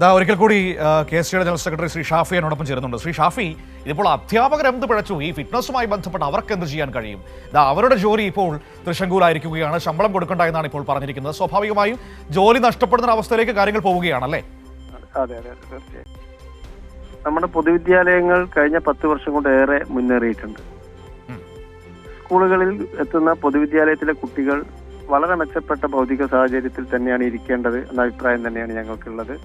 ഒരിക്കൽ കൂടി KSTയുടെ general secretary Shri Shafi എന്നോടൊപ്പം ചേരുന്നുണ്ട്. ശ്രീ ഷാഫി, ഇതിപ്പോൾ അധ്യാപകർ എന്ത് പിഴച്ചു? ഈ ഫിറ്റ്നസുമായി ബന്ധപ്പെട്ട് അവർക്ക് എന്ത് ചെയ്യാൻ കഴിയും? അവരുടെ ജോലി ഇപ്പോൾ തൃശങ്കൂലായിരിക്കുകയാണ്, ശമ്പളം കൊടുക്കണ്ട എന്നാണ് ഇപ്പോൾ പറഞ്ഞിരിക്കുന്നത്. സ്വാഭാവികമായും ജോലി നഷ്ടപ്പെടുന്ന അവസ്ഥയിലേക്ക് കാര്യങ്ങൾ പോവുകയാണല്ലേ? അതെ അതെ തീർച്ചയായും. നമ്മുടെ പൊതുവിദ്യാലയങ്ങൾ കഴിഞ്ഞ 10 വർഷം കൊണ്ട് ഏറെ മുന്നേറിയിട്ടുണ്ട്. സ്കൂളുകളിൽ എത്തുന്ന പൊതുവിദ്യാലയത്തിലെ കുട്ടികൾ വളരെ മെച്ചപ്പെട്ട ഭൗതിക സാഹചര്യത്തിൽ തന്നെയാണ് ഇരിക്കേണ്ടത് എന്ന അഭിപ്രായം തന്നെയാണ് ഞങ്ങൾക്കുള്ളത്.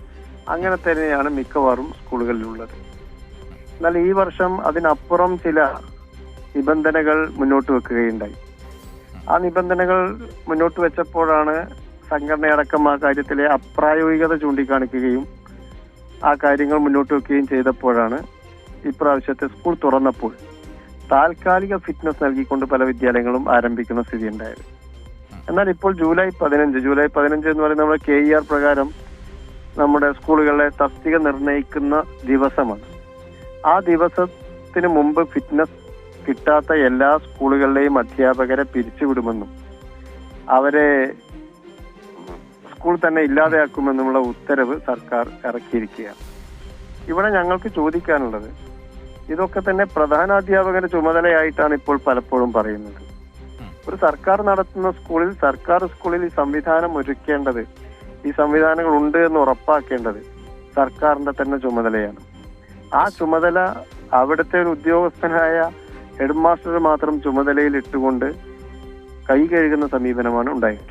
അങ്ങനെ തന്നെയാണ് മിക്കവാറും സ്കൂളുകളിലുള്ളത്. എന്നാൽ ഈ വർഷം അതിനപ്പുറം ചില നിബന്ധനകൾ മുന്നോട്ട് വെക്കുകയുണ്ടായി. ആ നിബന്ധനകൾ മുന്നോട്ട് വെച്ചപ്പോഴാണ് സംഘടനയടക്കം ആ കാര്യത്തിലെ അപ്രായോഗികത ചൂണ്ടിക്കാണിക്കുകയും ആ കാര്യങ്ങൾ മുന്നോട്ട് വെക്കുകയും ചെയ്തപ്പോഴാണ് ഇപ്രാവശ്യത്തെ സ്കൂൾ തുറന്നപ്പോൾ താൽക്കാലിക ഫിറ്റ്നസ് നൽകിക്കൊണ്ട് പല വിദ്യാലയങ്ങളും ആരംഭിക്കുന്ന സ്ഥിതി ഉണ്ടായത്. എന്നാൽ ഇപ്പോൾ ജൂലൈ 15 എന്ന് പറയുന്നത് നമ്മുടെ KER പ്രകാരം നമ്മുടെ സ്കൂളുകളിലെ തസ്തിക നിർണയിക്കുന്ന ദിവസമാണ്. ആ ദിവസത്തിന് മുമ്പ് ഫിറ്റ്നസ് കിട്ടാത്ത എല്ലാ സ്കൂളുകളിലെയും അധ്യാപകരെ പിരിച്ചുവിടുമെന്നും അവരെ സ്കൂൾ തന്നെ ഇല്ലാതെയാക്കുമെന്നുമുള്ള ഉത്തരവ് സർക്കാർ ഇറക്കിയിരിക്കുകയാണ്. ഇവിടെ ഞങ്ങൾക്ക് ചോദിക്കാനുള്ളത്, ഇതൊക്കെ തന്നെ പ്രധാനാധ്യാപകന്റെ ചുമതലയായിട്ടാണ് ഇപ്പോൾ പലപ്പോഴും പറയുന്നത്. ഒരു സർക്കാർ നടത്തുന്ന സ്കൂളിൽ ഈ സംവിധാനം ഒരുക്കേണ്ടത്, ഈ സംവിധാനങ്ങൾ ഉണ്ട് എന്ന് ഉറപ്പാക്കേണ്ടത് സർക്കാരിന്റെ തന്നെ ചുമതലയാണ്. ആ ചുമതല അവിടുത്തെ ഒരു ഉദ്യോഗസ്ഥനായ ഹെഡ് മാസ്റ്റർ മാത്രം ചുമതലയിൽ ഇട്ടുകൊണ്ട് കൈ കഴുകുന്ന സമീപനമാണ് ഉണ്ടായിട്ടുള്ളത്.